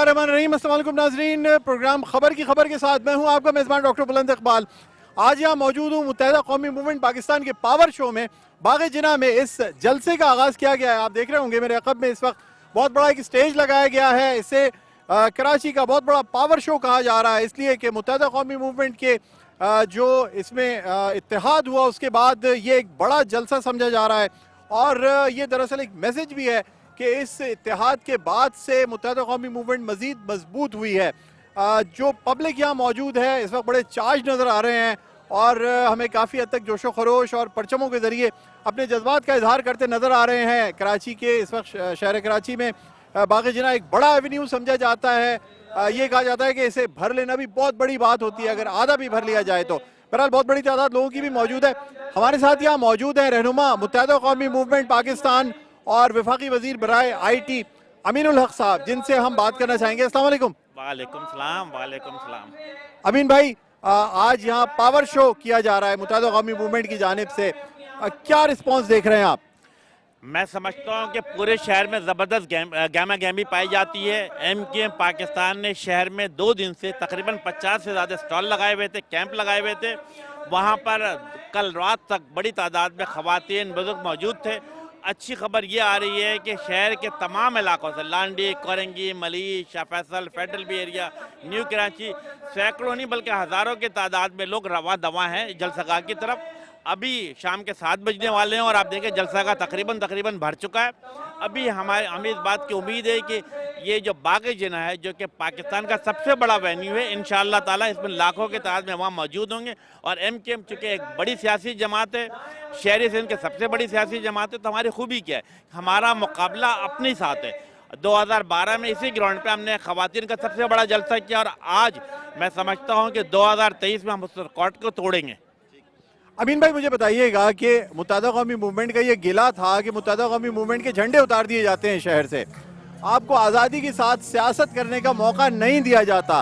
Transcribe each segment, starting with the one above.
बिस्मिल्लाहिर्रहमानिर्रहीम। अस्सलाम वालेकुम नाज़रीन, प्रोग्राम खबर की खबर के साथ मैं हूं आपका मेज़बान डॉक्टर बुलंद इकबाल। आज यहाँ मौजूद हूँ मुत्तहिदा कौमी मूवमेंट पाकिस्तान के पावर शो में बाग़ जिना में। इस जलसे का आगाज़ किया गया है। आप देख रहे होंगे मेरे अक़ब में इस वक्त बहुत बड़ा एक स्टेज लगाया गया है। इसे कराची का बहुत बड़ा पावर शो कहा जा रहा है, इसलिए कि मुत्तहिदा कौमी मूवमेंट के जो इसमें इत्तेहाद हुआ उसके बाद ये एक बड़ा जलसा समझा जा रहा है। और ये दरअसल एक मैसेज भी है कि इस इत्तेहाद के बाद से मुत्तहिदा कौमी मूवमेंट मज़ीद मजबूत हुई है। जो पब्लिक यहाँ मौजूद है इस वक्त बड़े चार्ज नज़र आ रहे हैं और हमें काफ़ी हद तक जोशो खरोश और परचमों के ज़रिए अपने जज्बात का इजहार करते नज़र आ रहे हैं। कराची के इस वक्त शहर कराची में बाग़ जिना एक बड़ा एवेन्यू समझा जाता है। ये कहा जाता है कि इसे भर लेना भी बहुत बड़ी बात होती है, अगर आधा भी भर लिया जाए तो। बहरहाल बहुत बड़ी तादाद लोगों की भी मौजूद है। हमारे साथ यहाँ मौजूद है रहनुमा मुत्तहिदा कौमी मूवमेंट पाकिस्तान और वफाकी वजीर बराए IT अमीनुल हक साहब, जिनसे हम बात करना चाहेंगे। अस्सलाम वालेकुम। वालेकुम सलाम। वालेकुम सलाम। अमीन भाई, आज यहाँ पावर शो किया जा रहा है मुत्तहिदा कौमी मूवमेंट की जानिब से, क्या रिस्पॉन्स देख रहे हैं आप? मैं समझता हूँ कि पूरे शहर में ज़बरदस्त गहमा गहमी पाई जाती है। MKM पाकिस्तान ने शहर में 2 दिन से तकरीबन 50 से ज़्यादा स्टॉल लगाए हुए थे, कैंप लगाए हुए थे। वहाँ पर कल रात तक बड़ी तादाद में ख़वातीन बुज़ुर्ग मौजूद थे। अच्छी खबर ये आ रही है कि शहर के तमाम इलाकों से Landhi, Korangi, Malir, Shah Faisal, federal B area, new Karachi, सैकड़ों नहीं बल्कि हज़ारों की तादाद में लोग रवा दवा हैं जलसगाह की तरफ। अभी शाम के 7 बजने वाले हैं और आप देखें जलसा तकरीबन भर चुका है। अभी हमें इस बात की उम्मीद है कि ये जो बाग़ जिना है, जो कि पाकिस्तान का सबसे बड़ा वेन्यू है, इंशाअल्लाह ताला इसमें लाखों के तादाद में वहाँ मौजूद होंगे। और MKM चूँकि एक बड़ी सियासी जमात है, शहरी सिंध की सबसे बड़ी सियासी जमात है, तो हमारी खूबी क्या है, हमारा मुकाबला अपने साथ है। 2012 में इसी ग्राउंड पे हमने ख़वातीन का सबसे बड़ा जलसा किया और आज मैं समझता हूँ कि 2023 में हम उस रिकॉर्ड को तोड़ेंगे। अमीन भाई, मुझे बताइएगा कि मुत्तहिदा कौमी मूवमेंट का ये गिला था कि मुत्तहिदा कौमी मूवमेंट के झंडे उतार दिए जाते हैं शहर से, आपको आज़ादी के साथ सियासत करने का मौका नहीं दिया जाता।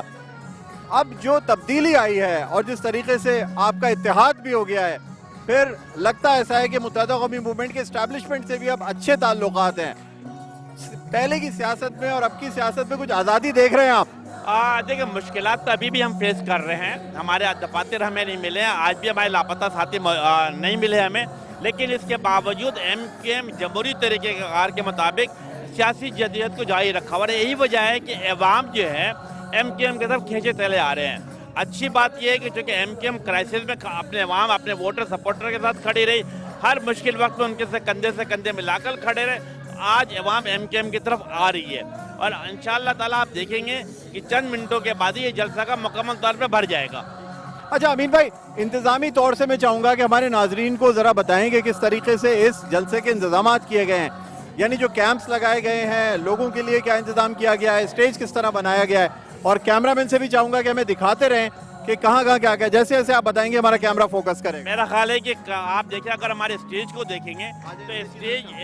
अब जो तब्दीली आई है और जिस तरीके से आपका इत्तेहाद भी हो गया है, फिर लगता ऐसा है कि मुत्तहिदा कौमी मूवमेंट के इस्टेब्लिशमेंट से भी अब अच्छे ताल्लुकात हैं। पहले की सियासत में और अब की सियासत में कुछ आज़ादी देख रहे हैं आप? देखिए, मुश्किलात तो अभी भी हम फेस कर रहे हैं। हमारे दफातर हमें नहीं मिले हैं, आज भी हमारे लापता साथी नहीं मिले हमें। लेकिन इसके बावजूद MKM जमहूरी तरीक़ेकार के मुताबिक सियासी जदीद को जारी रखा और यही वजह है कि अवाम जो है MKM की तरफ खींचे चले आ रहे हैं। अच्छी बात यह है कि चूँकि MKM क्राइसिस में अपने अवाम अपने वोटर सपोर्टर के साथ खड़ी रही, हर मुश्किल वक्त में उनके से कंधे मिलाकर खड़े रहे। आज अवाम MKM की तरफ आ रही है और इंशाअल्लाह ताला आप देखेंगे कि चंद मिनटों के बाद ही ये जलसा का मुकम्मल तौर पे भर जाएगा। अच्छा अमीन भाई, इंतजामी तौर से मैं चाहूँगा कि हमारे नाजरीन को ज़रा बताएं कि किस तरीके से इस जलसे के इंतजाम किए गए हैं, यानी जो कैंप्स लगाए गए हैं, लोगों के लिए क्या इंतज़ाम किया गया है, स्टेज किस तरह बनाया गया है, और कैमरामैन से भी चाहूँगा कि हमें दिखाते रहें कि कहाँ कहाँ क्या क्या, जैसे जैसे आप बताएंगे हमारा कैमरा फोकस करेगा। मेरा ख्याल है कि आप देखिए, अगर हमारे स्टेज को देखेंगे तो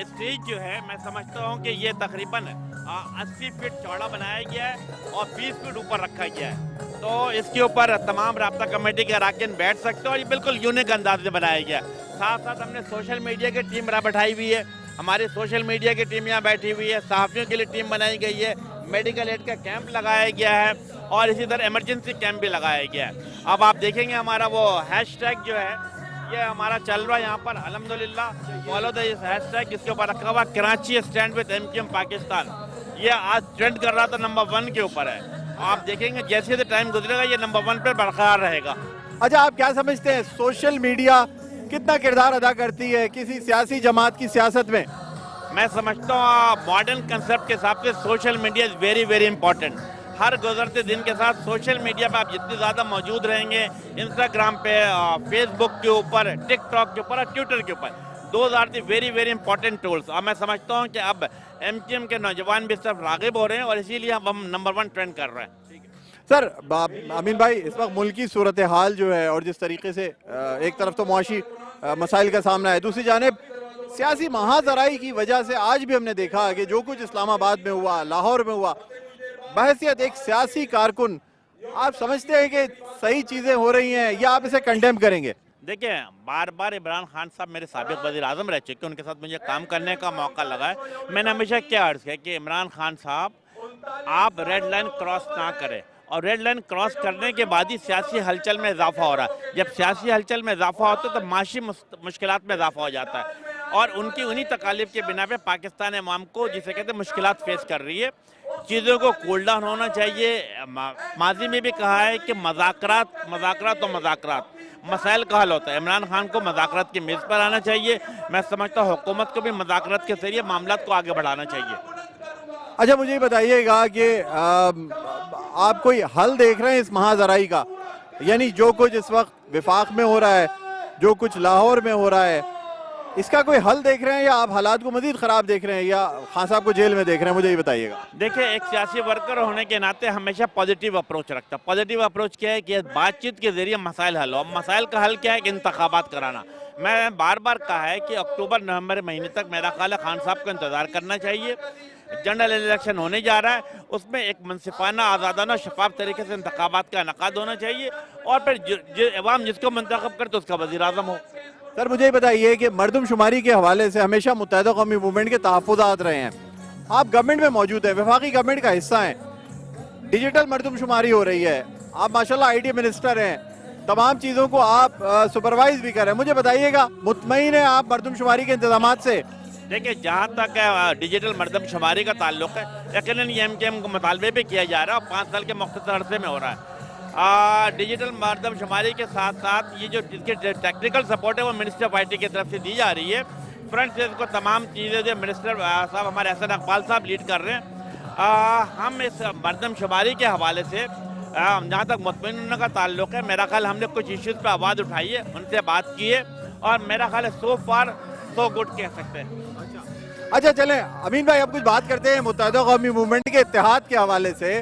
स्टेज जो है मैं समझता हूँ कि ये तकरीबन 80 फीट चौड़ा बनाया गया है और 20 फीट ऊपर रखा गया है। तो इसके ऊपर तमाम राब्ता कमेटी के अरकान बैठ सकते हैं और ये बिल्कुल यूनिक अंदाज में बनाया गया है। साथ साथ हमने सोशल मीडिया की टीम बैठाई हुई है, हमारी सोशल मीडिया की टीम यहाँ बैठी हुई है, सहाफ़ियों के लिए टीम बनाई गई है, मेडिकल एड का कैंप लगाया गया है और इसी तरह इमरजेंसी कैंप भी लगाया गया है। अब आप देखेंगे हमारा वो हैशटैग जो है ये हमारा चल रहा है यहाँ पर, अल्हम्दुलिल्लाह फॉलो द हैशटैग, जिसके ऊपर रखा हुआ Karachi stand with MKM Pakistan. ये आज ट्रेंड कर रहा था, नंबर 1 के ऊपर है। आप देखेंगे जैसे जैसे टाइम गुजरेगा ये नंबर 1 पर बरकरार रहेगा। अच्छा, आप क्या समझते हैं सोशल मीडिया कितना किरदार अदा करती है किसी सियासी जमात की सियासत में? मैं समझता हूँ मॉडर्न कंसेप्ट के हिसाब से social media is very very important. हर गुजरते दिन के साथ सोशल मीडिया पे आप जितनी ज़्यादा मौजूद रहेंगे, इंस्टाग्राम पे, फेसबुक के ऊपर, टिकटॉक के ऊपर और ट्विटर के ऊपर, those are the very very important tools. और मैं समझता हूँ कि अब MKM के नौजवान भी इस तरफ राग़िब हो रहे हैं और इसीलिए हम नंबर 1 ट्रेंड कर रहे हैं। सर अमीन भाई, इस वक्त मुल्क की सूरत हाल जो है और जिस तरीके से एक तरफ तो मुआशी मसाइल का सामना है, दूसरी जानिब सियासी महाजराई की वजह से आज भी हमने देखा कि जो कुछ इस्लामाबाद में हुआ, लाहौर में हुआ, बहसियत एक सियासी कारकुन, आप समझते हैं कि सही चीज़ें हो रही हैं या आप इसे कंडेम करेंगे? देखिए, बार बार इमरान खान साहब मेरे साबिक वज़ीर आज़म रह चुके हैं, उनके साथ मुझे काम करने का मौका लगा है। मैंने हमेशा क्या अर्ज़ किया कि इमरान खान साहब आप रेड लाइन क्रॉस ना करें, और रेड लाइन क्रॉस करने के बाद ही सियासी हलचल में इजाफा हो रहा है। जब सियासी हलचल में इजाफा होता है तो माशी मुश्किलात में इजाफा हो जाता है, और उनकी उन्हीं तकालीफ के बिना पे पाकिस्तान अवाम को, जिसे कहते हैं, मुश्किलात फेस कर रही है। चीज़ों को कूल डाउन होना चाहिए। माजी में भी कहा है कि मज़ाकरात मसाइल का हल होता है। इमरान खान को मज़ाकरात की मेज़ पर आना चाहिए। मैं समझता हूँ हुकूमत को भी मज़ाकरात के जरिए मामलात को आगे बढ़ाना चाहिए। अच्छा, मुझे ये बताइएगा कि आप कोई हल देख रहे हैं इस महाजराई का? यानी जो कुछ इस वक्त विफाक में हो रहा है, जो कुछ लाहौर में हो रहा है, इसका कोई हल देख रहे हैं, या आप हालात को मजीद खराब देख रहे हैं, या खान साहब को जेल में देख रहे हैं? मुझे ये बताइएगा। देखिए, एक सियासी वर्कर होने के नाते हमेशा पॉजिटिव अप्रोच रखता है। पॉजिटिव अप्रोच क्या है कि बातचीत के जरिए मसाइल हल हो। मसाइल का हल क्या है कि इंतखाबात कराना। मैं बार बार कहा है कि अक्टूबर नवंबर महीने तक मेरा ख्याल है खान साहब को इंतजार करना चाहिए। जनरल इलेक्शन होने जा रहा है, उसमें एक मुनसिफाना, आज़ादाना, शफाफ तरीके से इंतखाबात का इनेकाद होना चाहिए, और फिर अवाम जिसको मुंतखब करते उसका वज़ीर आज़म हो। सर, मुझे ये बताइए कि मरदमशुमारी के हवाले से हमेशा मुत्तहिदा कौमी मूवमेंट के तहफ़्फ़ुज़ात रहे हैं। आप गवर्नमेंट में मौजूद हैं, वफाकी गवर्नमेंट का हिस्सा हैं, डिजिटल मरदमशुमारी हो रही है, आप माशाल्लाह आईटी मिनिस्टर हैं, तमाम चीज़ों को आप सुपरवाइज भी कर रहे हैं। मुझे बताइएगा, मुतमईन है आप मरदमशुमारी के इंतजामात से? देखिए, जहाँ तक डिजिटल मरदमशुमारी का ताल्लुक है, यकीनन एमकेएम को मुतालबे भी किया जा रहा है, और 5 साल के मुख्तसर अरसे में हो रहा है। डिजिटल मरदमशुमारी के साथ साथ ये जो जिसकी टेक्निकल सपोर्ट है वो मिनिस्टर ऑफ आईटी की तरफ से दी जा रही है। फ्रंट से इसको तमाम चीज़ें जो मिनिस्टर साहब हमारे एहसन इकबाल साहब लीड कर रहे हैं। हम इस मरदमशुमारी के हवाले से जहाँ तक मुतमईन होने का ताल्लुक है, मेरा ख्याल हमने कुछ इश्यूज़ पर आवाज़ उठाई है, उनसे बात की है, और मेरा ख्याल है सो फार सो गुड कह सकते हैं। अच्छा, चलें अमीन भाई, अब कुछ बात करते हैं मुत्तहिदा कौमी मूवमेंट के इत्तेहाद के हवाले से।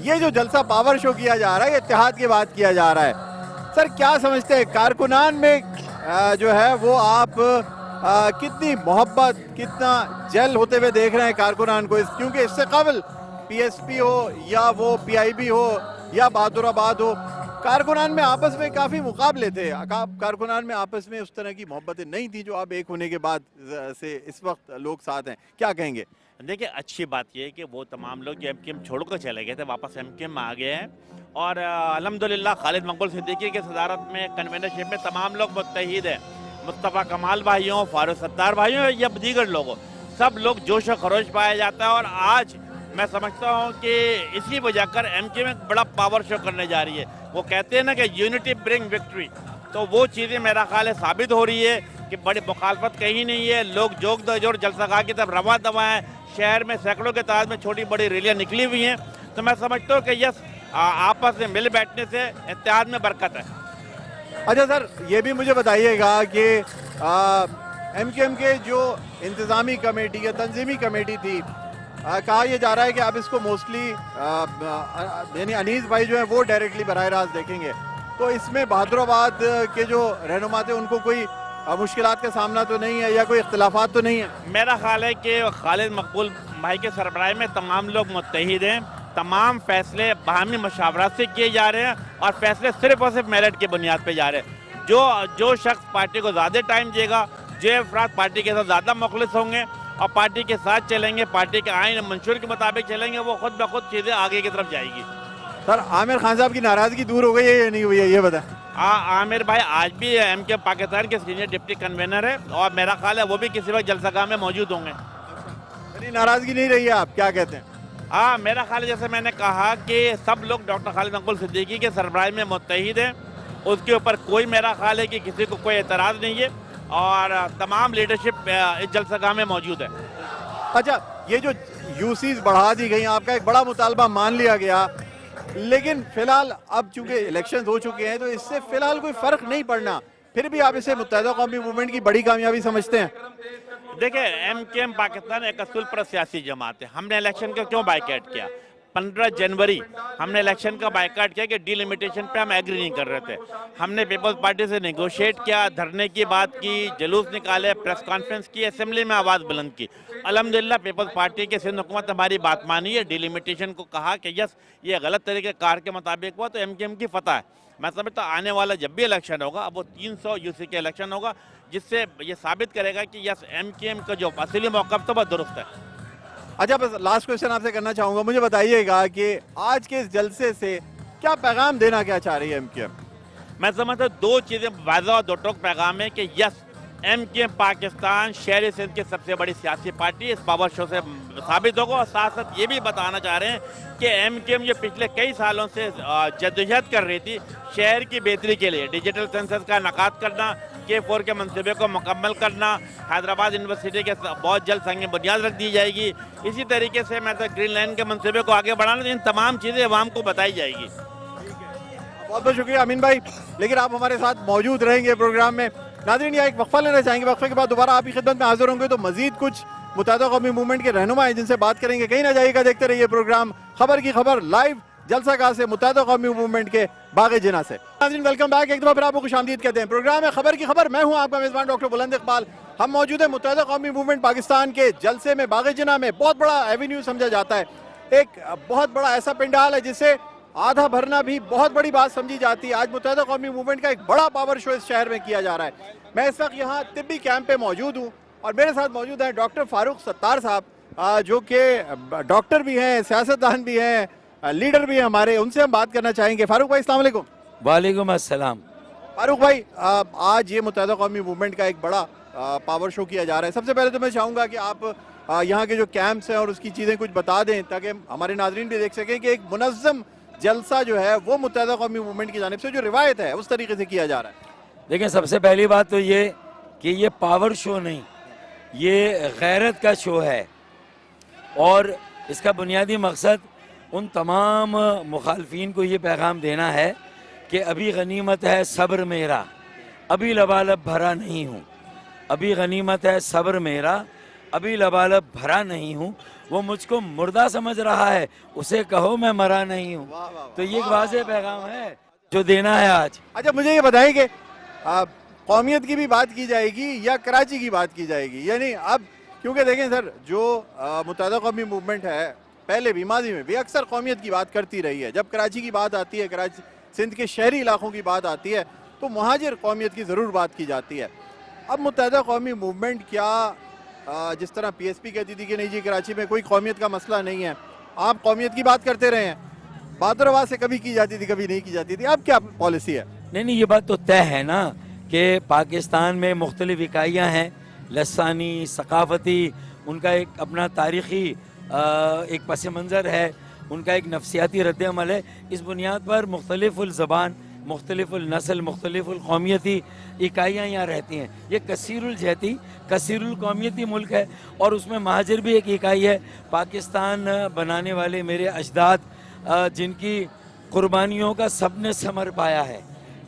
ये जो जलसा पावर शो किया जा रहा है, इत्तेहाद की बात किया जा रहा है, सर क्या समझते हैं कारकुनान में जो है वो आप कितनी मोहब्बत, कितना जेल होते हुए देख रहे हैं कारकुनान को? क्योंकि इससे कबल पीएसपी हो या वो पीआईबी हो या बहादुराबाद हो, कारकुनान में आपस में काफ़ी मुकाबले थे। कारकुनान में आपस में उस तरह की मोहब्बतें नहीं थी जो अब एक होने के बाद से इस वक्त लोग साथ हैं। क्या कहेंगे? देखिए, अच्छी बात यह है कि वो तमाम लोग जो एमकेएम छोड़ कर चले गए थे वापस एमकेएम में आ गए हैं, और अल्हम्दुलिल्लाह खालिद मकबूल सिद्दीकी की सदारत में कन्वेनरशिप में तमाम लोग मुत्तहिद हैं। मुस्तफ़ा कमाल भाइयों, फारूक सत्तार भाइयों या दीगर लोगों, सब लोग जोश और खरोश पाया जाता है। और आज मैं समझता हूँ कि इसी वजह कर एमकेएम एक बड़ा पावर शो करने जा रही है। वो कहते हैं ना कि यूनिटी ब्रिंग विक्ट्री, तो वो चीज़ें मेरा ख्याल है साबित हो रही है कि बड़ी मुखालफत कहीं नहीं है। लोग जोग दजोर जलसागाह की तरफ रवा दवा है। शहर में सैकड़ों के तादाद में छोटी बड़ी रैलियाँ निकली हुई हैं। तो मैं समझता हूँ कि यस, आपस में मिल बैठने से इत्तेहाद में बरकत है। अच्छा सर, ये भी मुझे बताइएगा कि एमकेएम के जो इंतज़ामी कमेटी या तंजीमी कमेटी थी, कहा यह जा रहा है कि अब इसको मोस्टली यानी अनीस भाई जो है वो डायरेक्टली बराह रास्त देखेंगे, तो इसमें बहादुराबाद के जो रहनुमा थे उनको कोई मुश्किलात का सामना तो नहीं है या कोई इख्तिलाफात तो नहीं है? मेरा ख्याल है कि खालिद मकबूल भाई के सरबराही में तमाम लोग मुत्तहिद हैं। तमाम फैसले बाहमी मशावरत से किए जा रहे हैं, और फैसले सिर्फ और सिर्फ मेरिट की बुनियाद पर जा रहे हैं। जो शख्स पार्टी को ज़्यादा टाइम देगा, जो अफराद पार्टी के साथ ज़्यादा मुखलिस होंगे और पार्टी के साथ चलेंगे, पार्टी के आइन मंशूर के मुताबिक चलेंगे, वो खुद ब खुद चीज़ें आगे की तरफ जाएगी। सर, आमिर खान साहब की नाराज़गी दूर हो गई है या नहीं हुई है, ये बताएं। आमिर भाई आज भी एमकेएम पाकिस्तान के सीनियर डिप्टी कन्वेनर है, और मेरा ख्याल है वो भी किसी वक्त जलसागाह में मौजूद होंगे। नाराज़गी नहीं रही है, आप क्या कहते हैं? हाँ, मेरा ख्याल है जैसे मैंने कहा कि सब लोग डॉक्टर खालिद मकबूल सिद्दीकी के सरबराही में मुत्तहिद हैं। उसके ऊपर कोई, मेरा ख्याल है कि किसी को कोई एतराज़ नहीं है, और तमाम लीडरशिप इस जलसागाह में मौजूद है। अच्छा, ये जो यूसीज बढ़ा दी गई, आपका एक बड़ा मुतालबा मान लिया गया, लेकिन फिलहाल अब चूंकि इलेक्शंस हो चुके हैं तो इससे फिलहाल कोई फर्क नहीं पड़ना, फिर भी आप इसे मुत्तहिदा कौमी मूवमेंट की बड़ी कामयाबी समझते हैं? देखिए, एमकेएम पाकिस्तान एक असूल पर सियासी जमात है। हमने इलेक्शन का क्यों बाइकआउट किया? 15 जनवरी हमने इलेक्शन का बाइकआउट किया कि डिलिमिटेशन पे हम एग्री नहीं कर रहे थे। हमने पीपल्स पार्टी से नेगोशिएट किया, धरने की बात की, जुलूस निकाले, प्रेस कॉन्फ्रेंस की, असेंबली में आवाज़ बुलंद की। अल्हम्दुलिल्लाह पीपल्स पार्टी के सिंध हुकूमत हमारी बात मानी है, डिलिमिटेशन को कहा कि यस ये गलत तरीके कार के मुताबिक हुआ, तो एमकेएम की फतह है। मैं समझता हूँ आने वाला जब भी इलेक्शन होगा, अब वो 300 यूसी के इलेक्शन होगा, जिससे ये साबित करेगा कि यस एमकेएम का जो असली मौक़िफ़ था वह दुरुस्त है। अच्छा, बस लास्ट क्वेश्चन आपसे करना चाहूंगा, मुझे बताइएगा कि आज के इस जलसे से क्या पैगाम देना क्या चाह रही है एमक्यूएम? मैं समझता हूँ दो चीजें वाज़ेह और दो टोक पैगाम है कि यस, एमक्यूएम पाकिस्तान शहरी सिंध की सबसे बड़ी सियासी पार्टी इस पावर शो से साबित होगा। और साथ साथ ये भी बताना चाह रहे हैं कि एमक्यूएम जो पिछले कई सालों से जद्दोजहद कर रही थी शहर की बेहतरी के लिए, डिजिटल सेंसस का इनेकाद करना, K4 के मनसूबे को मुकम्मल करना, हैदराबाद यूनिवर्सिटी के बहुत जल्द संग बुनियाद रख दी जाएगी। इसी तरीके से मैं तो ग्रीन लाइन के मनसूबे को आगे बढ़ाना, इन तमाम चीज़ें अवाम को बताई जाएगी। बहुत बहुत शुक्रिया अमीन भाई, लेकिन आप हमारे साथ मौजूद रहेंगे प्रोग्राम में। नाज़रीन, यहाँ एक वक्फा लेना चाहेंगे, वक्फे के बाद दोबारा आपकी खिदमत में हाजिर होंगे। तो मजीद कुछ मुत्तहिदा कौमी मूवमेंट के रहनुमा हैं जिनसे बात करेंगे। कहीं ना जाइएगा, देखते रहिए प्रोग्राम खबर की खबर लाइव जलसा गाह से मुत्तहिदा कौमी मूवमेंट के बाग़े जिना से। नाज़रीन, वेलकम बैक, एक दफ़ा फिर आपको खुशामदीद कहते हैं। प्रोग्राम है खबर की खबर, मैं हूँ आपका मेज़बान डॉक्टर बुलंद इकबाल। हम मौजूद है मुत्तहिदा कौमी मूवमेंट पाकिस्तान के जलसे में, बाग़े जिना में। बहुत बड़ा एवेन्यू समझा जाता है, एक बहुत बड़ा ऐसा पंडाल है जिसे आधा भरना भी बहुत बड़ी बात समझी जाती है। आज मुत्तहिदा कौमी मूवमेंट का एक बड़ा पावर शो इस शहर में किया जा रहा है। मैं इस वक्त यहाँ तिब्बी कैंप पे मौजूद हूँ और मेरे साथ मौजूद हैं डॉक्टर फारूक सत्तार साहब, जो कि डॉक्टर भी हैं, सियासतदान भी हैं, लीडर भी हैं हमारे। उनसे हम बात करना चाहेंगे। फारूक भाई, अस्सलाम वालेकुम। वालेकुम अस्सलाम। फारूक भाई, आज ये मुत्तहिदा कौमी मूवमेंट का एक बड़ा पावर शो किया जा रहा है। सबसे पहले तो मैं चाहूँगा कि आप यहाँ के जो कैंप्स हैं और उसकी चीज़ें कुछ बता दें ताकि हमारे नाजरीन भी देख सकें कि एक मुनज़्ज़म जलसा जो है वो मुत्तहिदा कौमी मूवमेंट की जानिब से जो रिवायत है उस तरीके से किया जा रहा है। देखिए, सबसे पहली बात तो ये कि ये पावर शो नहीं, ये गैरत का शो है और इसका बुनियादी मकसद उन तमाम मुखालफिन को ये पैगाम देना है कि अभी गनीमत है सब्र मेरा, अभी लबालब भरा नहीं हूँ। अभी गनीमत है सब्र मेरा, अभी लबालब भरा नहीं हूँ। वो मुझको मुर्दा समझ रहा है, उसे कहो मैं मरा नहीं हूँ। तो ये एक वाज़ेह पैगाम है जो देना है आज। अच्छा, मुझे ये बताएं कि कौमियत की भी बात की जाएगी या कराची की बात की जाएगी? यानी अब क्योंकि देखें सर, जो मुत्तहिदा कौमी मूवमेंट है पहले भी माजी में भी अक्सर कौमियत की बात करती रही है। जब कराची की बात आती है, कराची सिंध के शहरी इलाकों की बात आती है तो मुहाजिर कौमियत की ज़रूर बात की जाती है। अब मुत्तहिदा कौमी मूवमेंट क्या जिस तरह PSP कहती थी कि नहीं जी कराची में कोई कौमियत का मसला नहीं है, आप कौमियत की बात करते रहे हैं, बादर आवाज़ से कभी की जाती थी कभी नहीं की जाती थी, अब क्या पॉलिसी है? नहीं, ये बात तो तय है ना कि पाकिस्तान में मुख्तलिफ इकाइयाँ हैं, लसानी, सकाफ़ती, उनका एक अपना तारीख़ी एक पस मंज़र है, उनका एक नफसियाती रद्द-ए-अमल है। इस बुनियाद पर मुख्तलिफ़ुल ज़बान, मुख्तलिफ़ुल नस्ल, मुख्तलिफ़ुल कौमियती इकाइयाँ यहाँ रहती हैं। ये कसीरुल जहती, कसीरुल कौमियती मुल्क है और उसमें महाजिर भी एक इकाई है। पाकिस्तान बनाने वाले मेरे अजदाद, जिनकी कुर्बानियों का सब ने समर पाया है,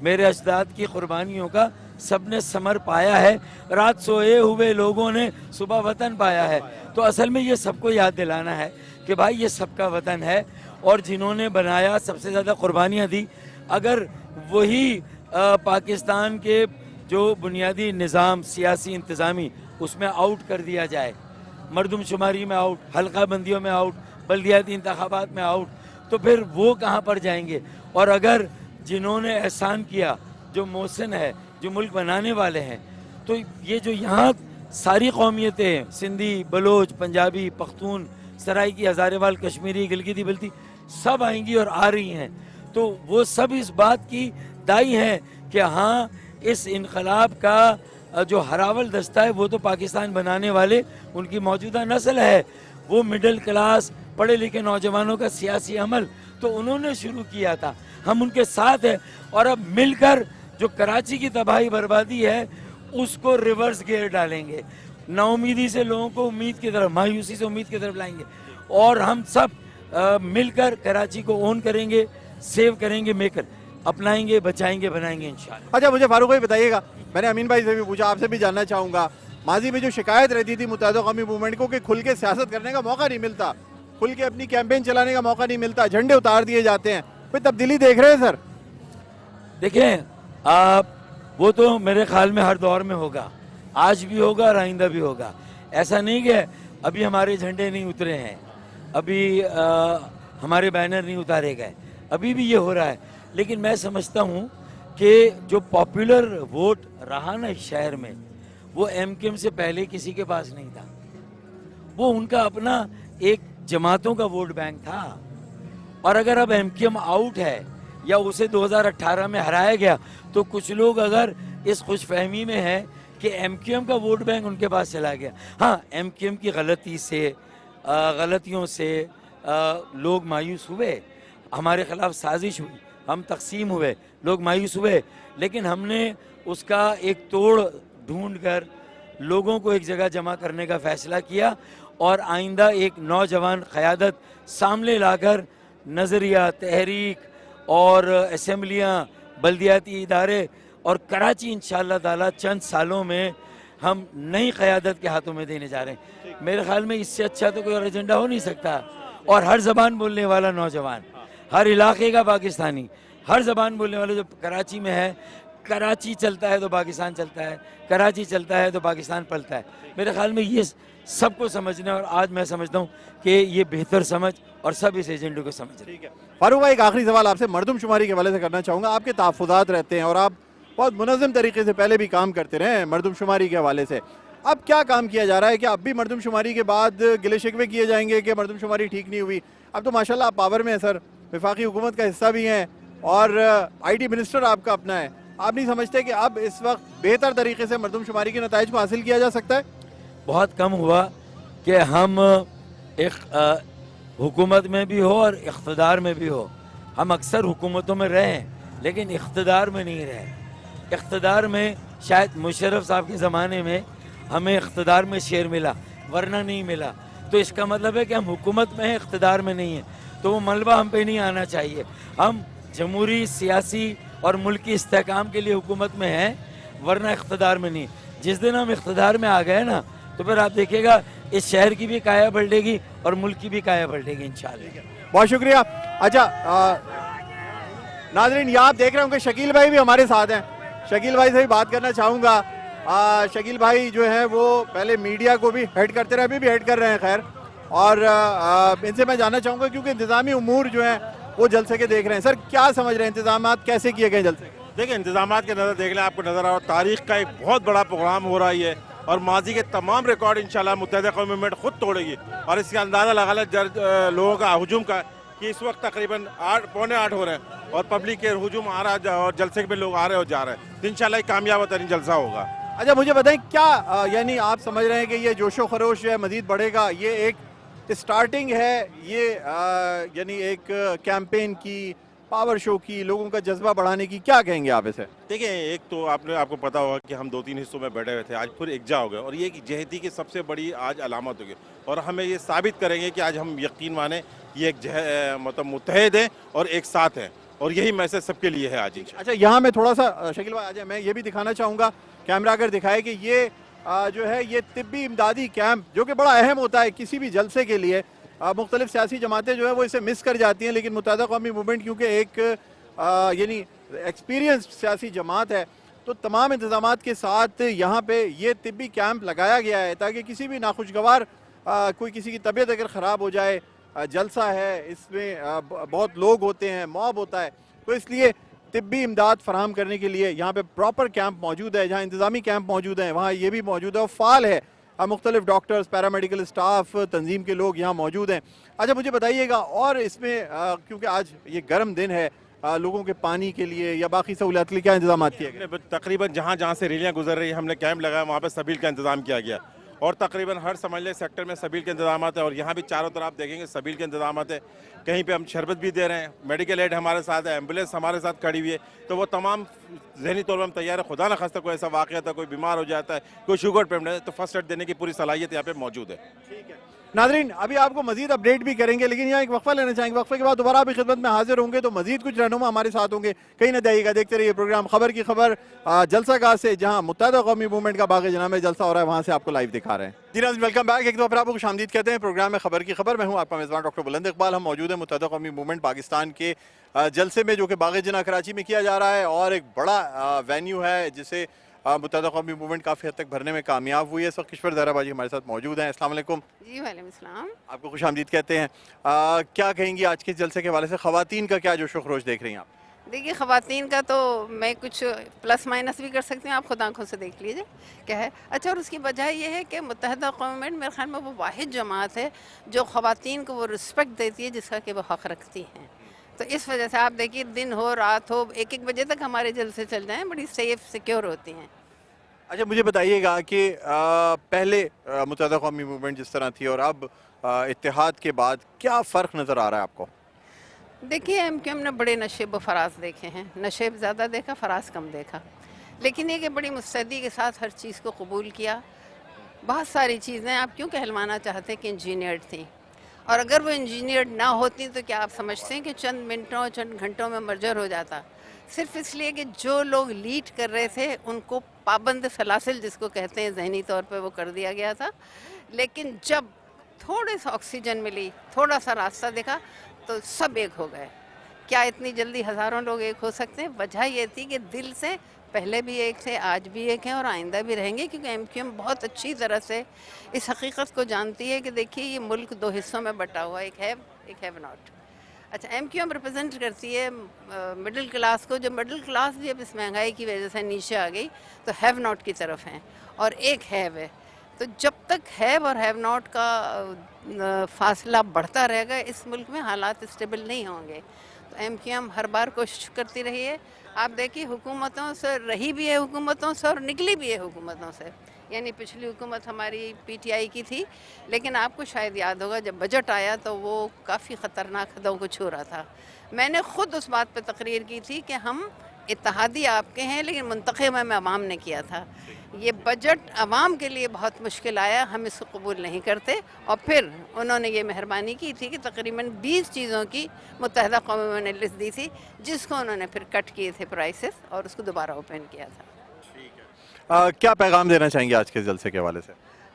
मेरे अजदाद की कुर्बानियों का सब ने समर पाया है। रात सोए हुए लोगों ने सुबह वतन पाया है। तो असल में ये सबको याद दिलाना है कि भाई ये सबका वतन है और जिन्होंने बनाया, सबसे ज़्यादा कुर्बानियाँ दी, अगर वही पाकिस्तान के जो बुनियादी निज़ाम सियासी इंतज़ामी उसमें आउट कर दिया जाए, मरदमशुमारी में आउट, हल्का बंदियों में आउट, बल्दियाती इंतखाबात में आउट, तो फिर वो कहाँ पर जाएंगे? और अगर जिन्होंने एहसान किया, जो मोहसिन है, जो मुल्क बनाने वाले हैं, तो ये जो यहाँ सारी कौमियतें, सिंधी, बलोच, पंजाबी, पख्तून, सराइकी, हज़ारेवाल, कश्मीरी, गिलगिती बल्ती, सब आएंगी और आ रही हैं। तो वो सब इस बात की दाई हैं कि हाँ, इस इनकलाब का जो हरावल दस्ता है वो तो पाकिस्तान बनाने वाले उनकी मौजूदा नस्ल है। वो मिडिल क्लास पढ़े लिखे नौजवानों का सियासी अमल तो उन्होंने शुरू किया था, हम उनके साथ हैं। और अब मिलकर जो कराची की तबाही बर्बादी है उसको रिवर्स गियर डालेंगे, नाउमीदी से लोगों को उम्मीद की तरफ, मायूसी से उम्मीद की तरफ लाएंगे और हम सब मिलकर कराची को ओन करेंगे, सेव करेंगे, मेकर अपनाएंगे, बचाएंगे, बनाएंगे इंशाल्लाह। अच्छा, मुझे फारूक भाई बताइएगा, मैंने अमीन भाई से भी पूछा, आपसे भी जानना चाहूँगा, माजी में जो शिकायत रहती थी मुत्तहिदा कौमी मूवमेंट को कि खुल के सियासत करने का मौका नहीं मिलता, खुल के अपनी कैंपेन चलाने का मौका नहीं मिलता, झंडे उतार दिए जाते हैं, कोई तब्दीली देख रहे हैं सर? देखें, वो तो मेरे ख्याल में हर दौर में होगा, आज भी होगा और आइंदा भी होगा। ऐसा नहीं कि अभी हमारे झंडे नहीं उतरे हैं, अभी हमारे बैनर नहीं उतारे गए, अभी भी ये हो रहा है। लेकिन मैं समझता हूँ कि जो पॉपुलर वोट रहा ना इस शहर में, वो एमक्यूएम से पहले किसी के पास नहीं था। वो उनका अपना एक जमातों का वोट बैंक था, और अगर अब एमक्यूएम आउट है या उसे 2018 में हराया गया, तो कुछ लोग अगर इस खुशफहमी में है कि एमक्यूएम का वोट बैंक उनके पास चला गया। हाँ, एमक्यूएम की गलतियों से लोग मायूस हुए, हमारे खिलाफ साजिश हुई, हम तकसीम हुए, लोग मायूस हुए, लेकिन हमने उसका एक तोड़ ढूंढ कर लोगों को एक जगह जमा करने का फैसला किया, और आइंदा एक नौजवान क़यादत सामने लाकर नज़रिया, तहरीक और असम्बलियाँ, बल्दियाती इदारे और कराची इंशाअल्लाह ताला चंद सालों में हम नई क़यादत के हाथों में देने जा रहे हैं। मेरे ख्याल में इससे अच्छा तो कोई और एजेंडा हो नहीं सकता। और हर ज़बान बोलने वाला नौजवान, हर इलाके का पाकिस्तानी, हर ज़बान बोलने वाला जो कराची में है, कराची चलता है तो पाकिस्तान चलता है, कराची चलता है तो पाकिस्तान पलता है। मेरे ख्याल में ये सबको समझना, और आज मैं समझता हूँ कि ये बेहतर समझ और सब इस एजेंडे को समझ रहे हैं। ठीक है फारूक भाई, एक आखिरी सवाल आपसे मरदमशुमारी के हवाले से करना चाहूँगा। आपके तहफ़्फ़ुज़ात रहते हैं और आप बहुत मुनज़्ज़म तरीके से पहले भी काम करते रहे हैं मरदमशुमारी के हवाले से। अब क्या काम किया जा रहा है कि अब भी मरदमशुमारी के बाद गिले शिकवे किए जाएंगे कि मरदमशुमारी ठीक नहीं हुई? अब तो माशाल्लाह आप पावर में है सर, वफाकी हुकूमत का हिस्सा भी हैं और IT मिनिस्टर आपका अपना है। आप नहीं समझते कि अब इस वक्त बेहतर तरीके से मरदमशुमारी के नताइज को हासिल किया जा सकता है? बहुत कम हुआ कि हम एक हुकूमत में भी हो और इख्तदार में भी हो। हम अक्सर हुकूमतों में रहे हैं लेकिन इख्तदार में नहीं रहे। इख्तदार में शायद मुशर्रफ साहब के ज़माने में हमें इख्तदार में शेयर मिला, वरना नहीं मिला। तो इसका मतलब है कि हम हुकूमत में हैं, इख्तदार में नहीं हैं। तो वो मलबा हम पे नहीं आना चाहिए। हम जमहूरी, सियासी और मुल्की इस्तेहकाम के लिए हुकूमत में हैं, वरना इख्तदार में नहीं। जिस दिन हम इख्तदार में आ गए ना, तो फिर आप देखिएगा इस शहर की भी काया पलटेगी और मुल्क की भी काया पलटेगी इंशाअल्लाह। बहुत शुक्रिया। अच्छा नाज़रीन, यहाँ आप देख रहे होंगे शकील भाई भी हमारे साथ हैं। शकील भाई से भी बात करना चाहूँगा। शकील भाई जो है वो पहले मीडिया को भी हेड करते रहे, अभी भी हेड कर रहे हैं खैर। और इनसे मैं जानना चाहूँगा क्योंकि इंतज़ामी उमूर जो हैं वो जलसे के देख रहे हैं। सर क्या समझ रहे हैं, इंतजाम कैसे किए गए जलसे के? देखिए, इंतजाम के नज़र देख लें, आपको नज़र आ रहा तारीख का एक बहुत बड़ा प्रोग्राम हो रहा है और माजी के तमाम रिकॉर्ड इंशाल्लाह मुत्तहिदा कौमी मूवमेंट खुद तोड़ेगी। और इसका अंदाज़ा लगा लें लोगों का हजूम का कि इस वक्त तकरीबन 8:45 हो रहे हैं और पब्लिक के हजूम आ रहा है और जलसे में लोग आ रहे और जा रहे हैं। तो इंशाल्लाह कामयाब तरीन जलसा होगा। अच्छा मुझे बताएं, क्या यानी आप समझ रहे हैं कि ये जोशो खरोश जो है मजीद बढ़ेगा? ये एक स्टार्टिंग है, ये यानी एक कैंपेन की, पावर शो की, लोगों का जज्बा बढ़ाने की, क्या कहेंगे आप इसे? देखिए, एक तो आपको पता होगा कि हम 2-3 हिस्सों में बैठे हुए थे, आज फिर एकजा हो गए और ये एक जहदी की सबसे बड़ी आज अलामत होगी। और हमें ये साबित करेंगे कि आज हम यकीन माने ये एक मतलब मुत्तहिद है और एक साथ है, और यही मैसेज सबके लिए है आज। अच्छा यहाँ मैं थोड़ा सा शकील भाई आ जाए, मैं ये भी दिखाना चाहूँगा, कैमरा अगर दिखाए कि ये जो है ये तिब्बी इमदादी कैंप जो कि बड़ा अहम होता है किसी भी जलसे के लिए। मुख्तलिफ सियासी जमातें जो है वो इसे मिस कर जाती हैं, लेकिन मुत्तहिदा कौमी मूवमेंट क्योंकि एक यानी एक्सपीरियंस सियासी जमात है, तो तमाम इंतजामात के साथ यहाँ पे ये तिब्बी कैंप लगाया गया है ताकि किसी भी नाखुशगवार कोई किसी की तबीयत अगर ख़राब हो जाए, जलसा है, इसमें बहुत लोग होते हैं, मॉब होता है, तो इसलिए तिब्बी इमदाद फराहम करने के लिए यहाँ पे प्रॉपर कैंप मौजूद है। जहाँ इंतज़ामी कैंप मौजूद है वहाँ ये भी मौजूद है और फ़ाल है। मुख्तलिफ डॉक्टर्स, पैरामेडिकल स्टाफ, तंजीम के लोग यहाँ मौजूद हैं। अच्छा मुझे बताइएगा, और इसमें क्योंकि आज ये गर्म दिन है, लोगों के पानी के लिए या बाकी सहूलियात के लिए क्या इंतजाम किए गए? तकरीबन जहाँ जहाँ से रैलियाँ गुजर रही है हमने कैंप लगाया, वहाँ पर सबील का इंतजाम किया गया और तकरीबन हर समझ लें सेक्टर में सबील के इंतजाम है। और यहाँ भी चारों तरफ देखेंगे सबील के इंतजाम है। कहीं पे हम शरबत भी दे रहे हैं, मेडिकल एड हमारे साथ है, एम्बुलेंस हमारे साथ खड़ी हुई है। तो वो तमाम जहनी तौर पर हम तैयार है, खुदा न खास्ता कोई ऐसा वाक़या था, कोई बीमार हो जाता है, कोई शुगर पेशेंट है, तो फर्स्ट एड देने की पूरी सलाहियत यहाँ पे मौजूद है। ठीक है नाज़रीन, अभी आपको मजीद अपडेट भी करेंगे, लेकिन यहाँ एक वक्फा लेना चाहेंगे। वक्फे के बाद दोबारा आपकी खिदमत में हाजिर होंगे, तो मजीद कुछ रहनुमा हमारे साथ होंगे। कहीं ना जाइएगा, देखते रहिए प्रोग्राम खबर की खबर जलसा गाह से, जहाँ मुत्तहिदा कौमी मूवमेंट का बाग़ जनाब में जलसा हो रहा है, वहाँ से आपको लाइव दिखा रहे हैं। जी नाज़रीन, वेलकम बैक। एक दो फिर आपको खुशामदीद कहते हैं प्रोग्राम में खबर की खबर। मैं हूँ आपका मेज़बान डॉक्टर बुलंद इकबाल। हम मौजूद हैं मुत्तहिदा कौमी मूवमेंट पाकिस्तान के जलसे में, जो कि बाग़ जनाह कराची में किया जा रहा है और एक बड़ा वेन्यू है जिसे मुत्तहिदा कौमी मूवमेंट काफ़ी हद तक भरने में कामयाब हुई है। इस वक्त किश्वर ज़हरा बाजी हमारे साथ मौजूद हैं। अस्सलाम वालेकुम। जी वालेकुम सलाम। आपको खुशामदीद कहते हैं। क्या कहेंगी आज के जलसे के हवाले से, ख़वातीन का क्या जोशो खरोश देख रही हैं आप? देखिए, ख़वातीन का तो मैं कुछ प्लस माइनस भी कर सकती हूँ, आप खुद आंखों से देख लीजिए क्या है। अच्छा, और उसकी वजह ये है कि मुत्तहदा कौम में मेरे ख्याल में वो वाहिद जमात है जो ख़वातीन को वो रिस्पेक्ट देती है जिसका कि वो हक़ रखती हैं। तो इस वजह से आप देखिए, दिन हो रात हो, 1-1 बजे तक हमारे जलसे चल जाएँ, बड़ी सेफ़ सिक्योर होती हैं। अच्छा, मुझे बताइएगा कि पहले मुत्तहदा कौमी मूवमेंट जिस तरह थी और अब इत्तेहाद के बाद क्या फ़र्क नज़र आ रहा है आपको? देखिए, एमक्यूएम ने बड़े नशेब व फराज देखे हैं, नशेब ज़्यादा देखा, फराज कम देखा। लेकिन ये कि बड़ी मुस्तैदी के साथ हर चीज़ को कबूल किया। बहुत सारी चीज़ें आप क्यों कहलवाना चाहते कि इंजीनियर्ड थी, और अगर वो इंजीनियर्ड ना होती तो क्या आप समझते हैं कि चंद मिनटों चंद घंटों में मर्जर हो जाता? सिर्फ इसलिए कि जो लोग लीड कर रहे थे उनको पाबंद सलासिल जिसको कहते हैं ज़हनी तौर पे वो कर दिया गया था। लेकिन जब थोड़े सा ऑक्सीजन मिली, थोड़ा सा रास्ता दिखा, तो सब एक हो गए। क्या इतनी जल्दी हज़ारों लोग एक हो सकते हैं? वजह ये थी कि दिल से पहले भी एक थे, आज भी एक हैं और आइंदा भी रहेंगे, क्योंकि एमक्यूएम बहुत अच्छी तरह से इस हकीकत को जानती है कि देखिए, ये मुल्क 2 हिस्सों में बटा हुआ है, एक हैव नॉट। अच्छा, एमक्यूएम रिप्रेजेंट करती है मिडिल क्लास को, जो मिडिल क्लास भी अब इस महंगाई की वजह से नीचे आ गई तो हैव नॉट की तरफ हैं, और एक हैव है। तो जब तक हैव और हैव नॉट का फासला बढ़ता रहेगा, इस मुल्क में हालात स्टेबल नहीं होंगे। तो एमक्यूएम हर बार कोशिश करती रही है। आप देखिए, हुकूमतों से रही भी है, हुकूमतों से, और निकली भी है हुकूमतों से। यानी पिछली हुकूमत हमारी पीटीआई की थी, लेकिन आपको शायद याद होगा जब बजट आया तो वो काफ़ी ख़तरनाक हदों को छू रहा था। मैंने ख़ुद उस बात पर तकरीर की थी कि हम इत्तेहादी आपके हैं, लेकिन मुंतखब में अवाम ने किया था। ये बजट अवाम के लिए बहुत मुश्किल आया, हम इसको कबूल नहीं करते। और फिर उन्होंने ये मेहरबानी की थी कि तकरीबन 20 चीज़ों की मुत्तहदा कौमों ने लिस्ट दी थी, जिसको उन्होंने फिर कट किए थे प्राइसेस, और उसको दोबारा ओपन किया था। क्या पैगाम देना चाहेंगे आज के जलसे के हवाले से?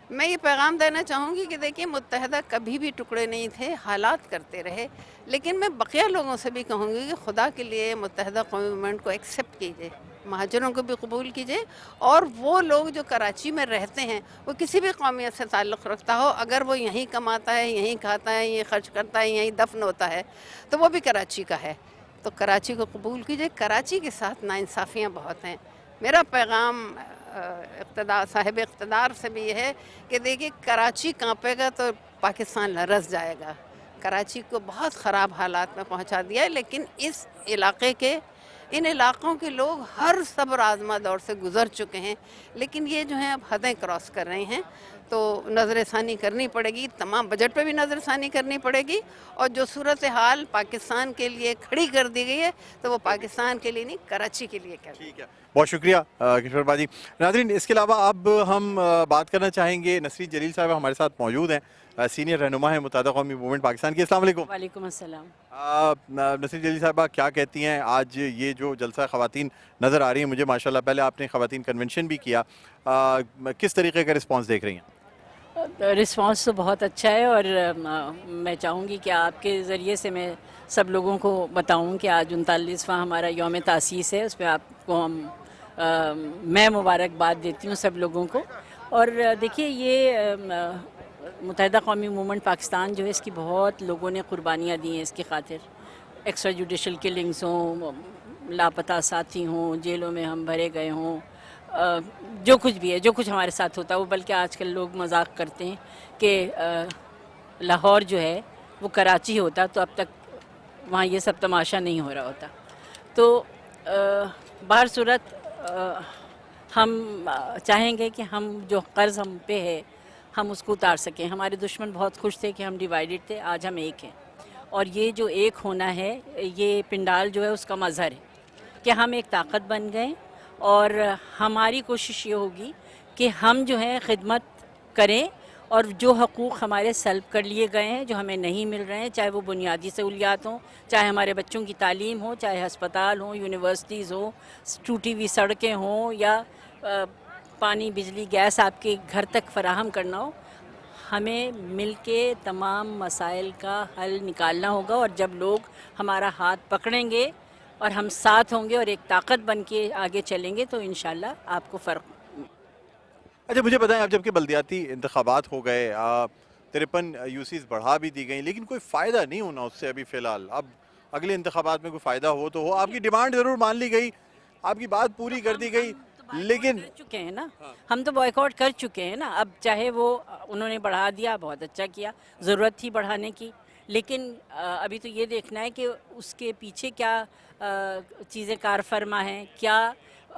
मैं ये पैगाम देना चाहूँगी कि देखिए, मुत्तहदा कभी भी टुकड़े नहीं थे, हालात करते रहे। लेकिन मैं बकिया लोगों से भी कहूँगी कि खुदा के लिए मुत्तहदा कौमी मूवमेंट को एक्सेप्ट कीजिए, महाजरों को भी कबूल कीजिए, और वो लोग जो कराची में रहते हैं, वो किसी भी कौमियत से ताल्लुक़ रखता हो, अगर वो यहीं कमाता है, यहीं खाता है, यहीं खर्च करता है, यहीं दफन होता है, तो वो भी कराची का है। तो कराची को कबूल कीजिए। कराची के साथ नाइंसाफ़ियाँ बहुत हैं। मेरा पैगाम इक़्तिदार, साहिब इक़्तिदार से भी ये है कि देखिए, कराची कांपेगा तो पाकिस्तान लरज़ जाएगा। कराची को बहुत ख़राब हालात में पहुंचा दिया है, लेकिन इस इलाके के, इन इलाक़ों के लोग हर सब्र आज़मा दौर से गुज़र चुके हैं। लेकिन ये जो हैं अब हदें क्रॉस कर रहे हैं, तो नज़रसानी करनी पड़ेगी, तमाम बजट पे भी नज़रसानी करनी पड़ेगी। और जो सूरत हाल पाकिस्तान के लिए खड़ी कर दी गई है, तो वो पाकिस्तान के लिए नहीं, कराची के लिए कर। ठीक है, बहुत शुक्रिया किशोर बाजी। नाज़रीन, इसके अलावा अब हम बात करना चाहेंगे, नसरीन जलील साहब हमारे साथ मौजूद हैं, सीनियर रहनुमा है मुत्तहदा कौमी मूवमेंट पाकिस्तान की। अस्सलाम वालेकुम। वालेकुम अस्सलाम। नसरीन जलील साहबा, क्या कहती हैं, आज ये जो जलसा ख़वातीन नज़र आ रही हैं, मुझे माशाल्लाह, पहले आपने ख़वातीन कन्वेंशन भी किया, किस तरीके का रिस्पॉन्स देख रही हैं? रिस्पांस तो बहुत अच्छा है, और मैं चाहूँगी कि आपके ज़रिए से मैं सब लोगों को बताऊँ कि आज 39वां हमारा यौम तासीस है। उस पर आपको मैं मुबारकबाद देती हूँ सब लोगों को। और देखिए, ये मुत्तहदा कौमी मूवमेंट पाकिस्तान जो है, इसकी बहुत लोगों ने कुर्बानियाँ दी हैं इसकी खातिर। एक्स्ट्रा जुडिशल किलिंग्स हों, लापता साथी हों, जेलों में हम भरे गए हों, जो कुछ भी है, जो कुछ हमारे साथ होता है वो, बल्कि आजकल लोग मजाक करते हैं कि लाहौर जो है वो कराची होता तो अब तक वहाँ ये सब तमाशा नहीं हो रहा होता। तो बहर सूरत हम चाहेंगे कि हम जो कर्ज़ हम पे है हम उसको उतार सकें। हमारे दुश्मन बहुत खुश थे कि हम डिवाइडेड थे, आज हम एक हैं। और ये जो एक होना है, ये पिंडाल जो है उसका मज़हर है कि हम एक ताकत बन गए। और हमारी कोशिश ये होगी कि हम जो है खिदमत करें, और जो हकूक़ हमारे सल्ब कर लिए गए हैं, जो हमें नहीं मिल रहे हैं, चाहे वो बुनियादी सहूलियात हों, चाहे हमारे बच्चों की तालीम हो, चाहे हस्पताल हों, यूनिवर्सिटीज़ हो, टूटी हुई सड़कें हों, या पानी, बिजली, गैस आपके घर तक फराहम करना हो, हमें मिलके तमाम मसाइल का हल निकालना होगा। और जब लोग हमारा हाथ पकड़ेंगे और हम साथ होंगे और एक ताकत बन के आगे चलेंगे, तो इंशाल्लाह आपको फ़र्क। अच्छा, मुझे बताएं, अब जबकि बल्दियाती इंतखाबात हो गए, 53 यूसीज़ बढ़ा भी दी गई, लेकिन कोई फ़ायदा नहीं होना उससे अभी फ़िलहाल। अब अगले इंतखाबात में कोई फ़ायदा हो तो हो। आपकी डिमांड ज़रूर मान ली गई, आपकी बात पूरी कर दी गई, लेकिन कर चुके हैं ना, हम तो बॉयकॉट कर चुके हैं ना। अब चाहे वो उन्होंने बढ़ा दिया, बहुत अच्छा किया, ज़रूरत थी बढ़ाने की, लेकिन अभी तो ये देखना है कि उसके पीछे क्या चीज़ें कार फरमा हैं, क्या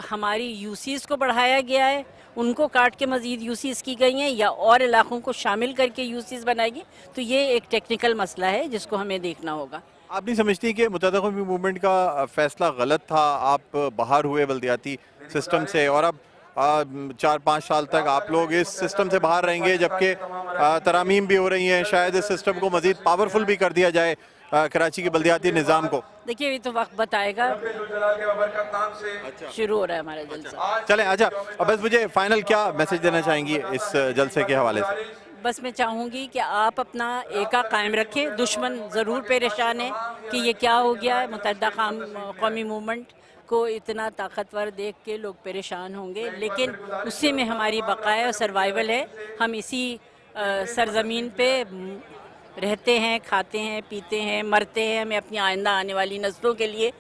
हमारी यूसीज़ को बढ़ाया गया है, उनको काट के मज़ीद यूसीज़ की गई हैं, या और इलाकों को शामिल करके यूसीज़ बनाएगी। तो ये एक टेक्निकल मसला है जिसको हमें देखना होगा। आप नहीं समझती कि मुत्तहदा कौमी मूवमेंट का फैसला गलत था? आप बाहर हुए बल्दियाती सिस्टम से और अब 4-5 साल तक आप लोग इस सिस्टम से बाहर रहेंगे, जबकि तरामीम भी हो रही हैं, शायद इस सिस्टम को मज़ीद पावरफुल भी कर दिया जाए कराची के बल्दियाती निज़ाम को। देखिए ये तो वक्त बताएगा। शुरू हो रहा है हमारा जलसा। चलें, अच्छा, अब बस मुझे फाइनल क्या मैसेज देना चाहेंगी इस जलसे के हवाले से? बस मैं चाहूँगी कि आप अपना एका कायम रखें। दुश्मन ज़रूर परेशान है कि ये क्या हो गया है, मुत्तहदा कौमी मूवमेंट को इतना ताकतवर देख के लोग परेशान होंगे, लेकिन उसी में हमारी बका है और सर्वाइवल है। हम इसी सरज़मीन पे रहते हैं, खाते हैं, पीते हैं, मरते हैं। हमें अपनी आइंदा आने वाली नस्लों के लिए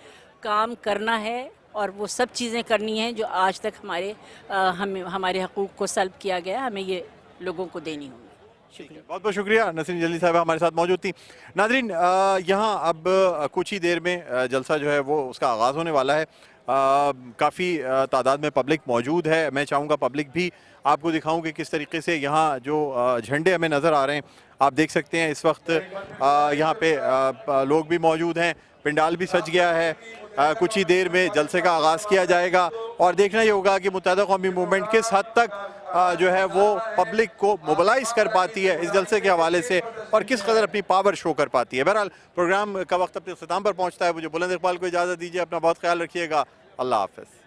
काम करना है और वो सब चीज़ें करनी हैं जो आज तक हमारे हकूक़ को सल्ब किया गया, हमें ये लोगों को देनी होगी। शुक्रिया, बहुत बहुत शुक्रिया। नसरीन जलील साहब हमारे साथ मौजूद थी। नाजरीन, यहाँ अब कुछ ही देर में जलसा जो है वो उसका आगाज़ होने वाला है। काफ़ी तादाद में पब्लिक मौजूद है। मैं चाहूँगा पब्लिक भी आपको दिखाऊं कि किस तरीके से यहाँ जो झंडे हमें नज़र आ रहे हैं, आप देख सकते हैं इस वक्त यहाँ पे लोग भी मौजूद हैं, पंडाल भी सज गया है। कुछ ही देर में जलसे का आगाज़ किया जाएगा और देखना ये होगा कि मुत्तहदा कौमी मूवमेंट किस हद तक जो है वो पब्लिक को मोबिलाइज कर पाती है इस जलसे के हवाले से और किस कदर अपनी पावर शो कर पाती है। बहरहाल प्रोग्राम का वक्त अपने इख्तिताम पर पहुँचता है। मुझे बुलंद इकबाल को इजाज़त दीजिए, अपना बहुत ख्याल रखिएगा। अल्लाह हाफ़िज़।